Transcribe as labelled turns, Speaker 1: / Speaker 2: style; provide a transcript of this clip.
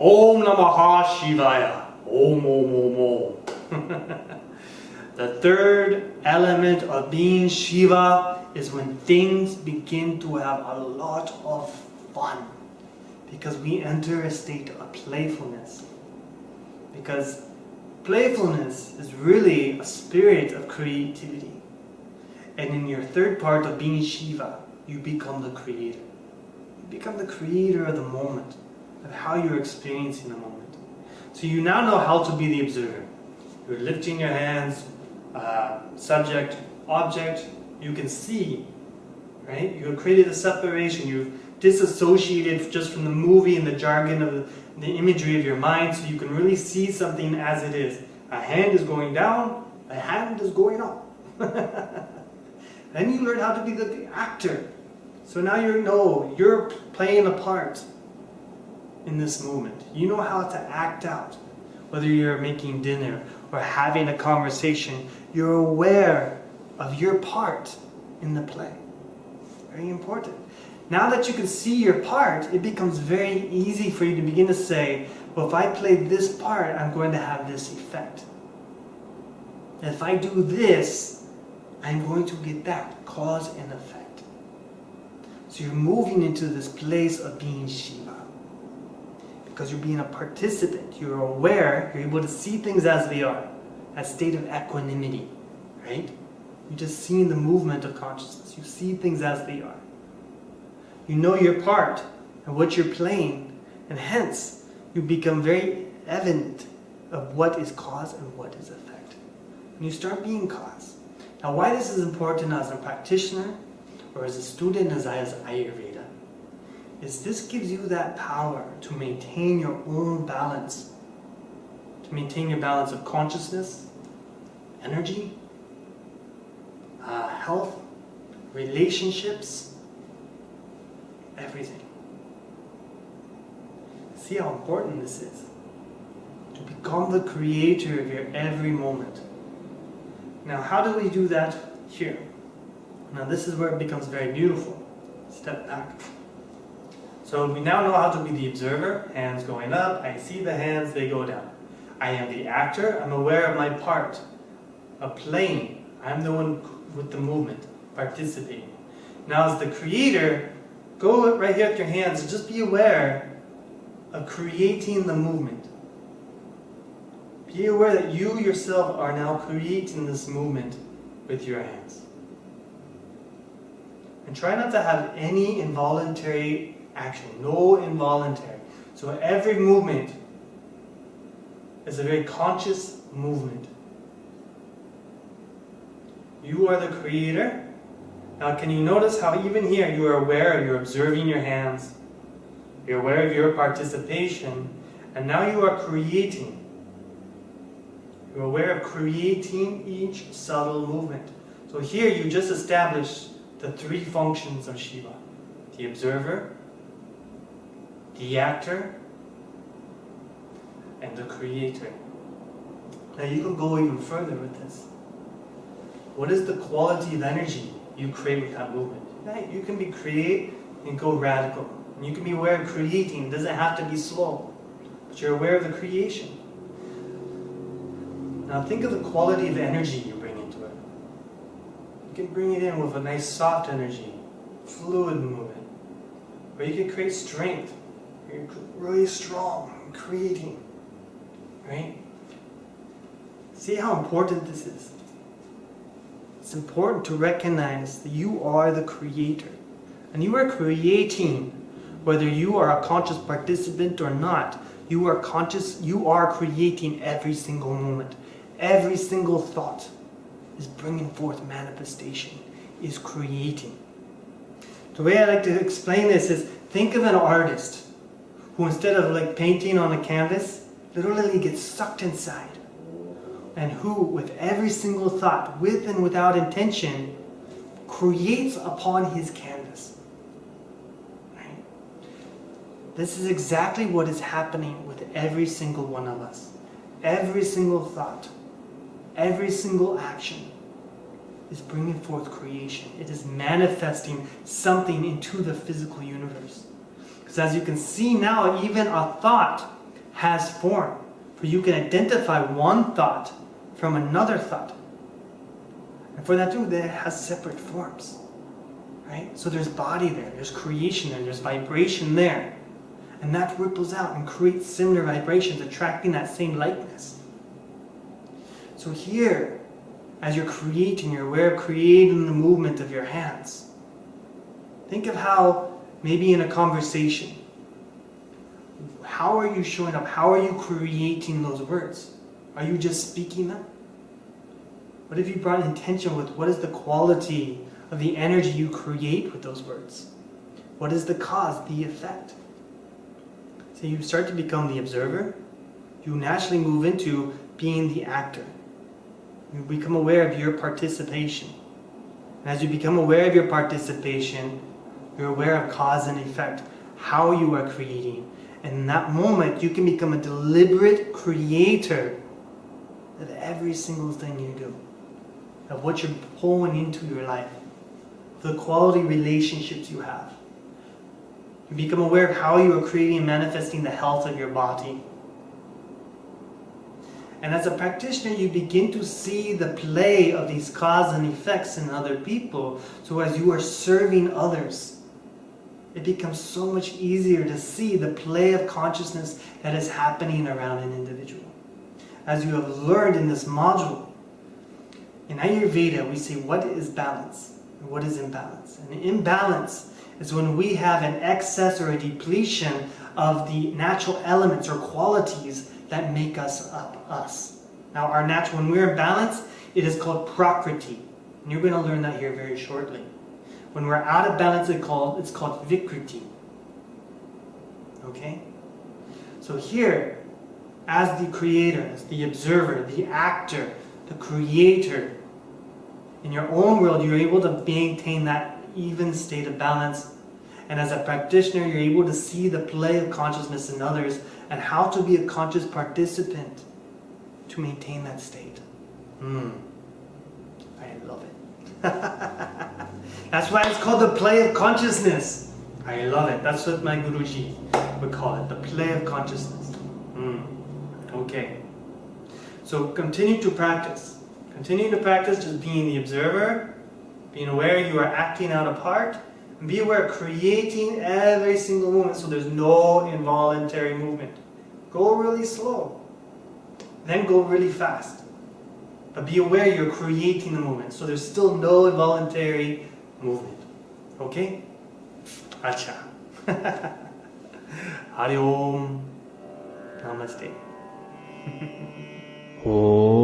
Speaker 1: Om Namaha Shivaya. Om Om Om Om. The third element of being Shiva is when things begin to have a lot of fun. Because we enter a state of playfulness. Because playfulness is really a spirit of creativity. And in your third part of being Shiva, you become the creator. You become the creator of the moment, of how you're experiencing the moment. So you now know how to be the observer. You're lifting your hands, subject, object, you can see, right? You've created a separation. You've disassociated just from the movie and the jargon of the imagery of your mind, so you can really see something as it is. A hand is going down, a hand is going up. Then you learn how to be the actor. So now you're playing a part in this moment. You know how to act out. Whether you're making dinner or having a conversation, you're aware of your part in the play. Very important. Now that you can see your part, it becomes very easy for you to begin to say, well, if I play this part, I'm going to have this effect. And if I do this, I'm going to get that, cause and effect. So you're moving into this place of being Shiva. Because you're being a participant, you're aware, you're able to see things as they are, a state of equanimity, right? You're just seeing the movement of consciousness. You see things as they are. You know your part and what you're playing, and hence you become very evident of what is cause and what is effect. And you start being cause. Now, why this is important as a practitioner or as a student as Ayurveda is this gives you that power to maintain your own balance, to maintain your balance of consciousness, energy, health, relationships, everything. See how important this is. To become the creator of your every moment. Now, how do we do that here? Now, this is where it becomes very beautiful. Step back. So we now know how to be the observer. Hands going up. I see the hands, they go down. I am the actor. I'm aware of my part of playing. I'm the one with the movement, participating. Now, as the creator, go right here with your hands and just be aware of creating the movement. Be aware that you yourself are now creating this movement with your hands. And try not to have any involuntary action. No involuntary. So every movement is a very conscious movement. You are the creator. Now, can you notice how even here you are aware, you're observing your hands, you're aware of your participation, and now you are creating. You're aware of creating each subtle movement. So here you just established the three functions of Shiva. The observer, the actor, and the creator. Now you can go even further with this. What is the quality of energy you create with that movement? Right? You can be create and go radical. And you can be aware of creating. It doesn't have to be slow. But you're aware of the creation. Now think of the quality of energy you bring into it. You can bring it in with a nice soft energy, fluid movement. Or you can create strength. You're really strong, creating. Right? See how important this is. It's important to recognize that you are the creator. And you are creating, whether you are a conscious participant or not. You are conscious, you are creating every single moment. Every single thought is bringing forth manifestation, is creating. The way I like to explain this is, think of an artist who instead of like painting on a canvas, literally gets sucked inside. And who, with every single thought, with and without intention, creates upon his canvas. Right? This is exactly what is happening with every single one of us. Every single thought, every single action is bringing forth creation. It is manifesting something into the physical universe. Because as you can see now, even a thought has form, for you can identify one thought from another thought. And for that too, it has separate forms, right? So there's body there, there's creation there, there's vibration there. And that ripples out and creates similar vibrations, attracting that same likeness. So here, as you're creating, you're aware of creating the movement of your hands. Think of how, maybe in a conversation, how are you showing up? How are you creating those words? Are you just speaking them? What if you brought intention with what is the quality of the energy you create with those words? What is the cause, the effect? So you start to become the observer. You naturally move into being the actor. You become aware of your participation. And as you become aware of your participation, you're aware of cause and effect, how you are creating. And in that moment, you can become a deliberate creator of every single thing you do, of what you're pulling into your life, the quality relationships you have. You become aware of how you are creating and manifesting the health of your body. And as a practitioner, you begin to see the play of these cause and effects in other people. So as you are serving others, it becomes so much easier to see the play of consciousness that is happening around an individual. As you have learned in this module, in Ayurveda, we say what is balance and what is imbalance. And imbalance is when we have an excess or a depletion of the natural elements or qualities that make us up, us. Now, when we're in balance, it is called Prakriti. And you're going to learn that here very shortly. When we're out of balance, it's called Vikriti. Okay? So here, as the creator, as the observer, the actor, the creator, in your own world, you're able to maintain that even state of balance. And as a practitioner, you're able to see the play of consciousness in others and how to be a conscious participant to maintain that state. I love it. That's why it's called the play of consciousness. I love it. That's what my Guruji would call it, the play of consciousness. Okay. So continue to practice. Continue to practice just being the observer, being aware you are acting out a part, and be aware of creating every single movement so there's no involuntary movement. Go really slow, then go really fast. But be aware you're creating the movement so there's still no involuntary movement. Okay? Acha. Hari Om. Namaste.
Speaker 2: Om.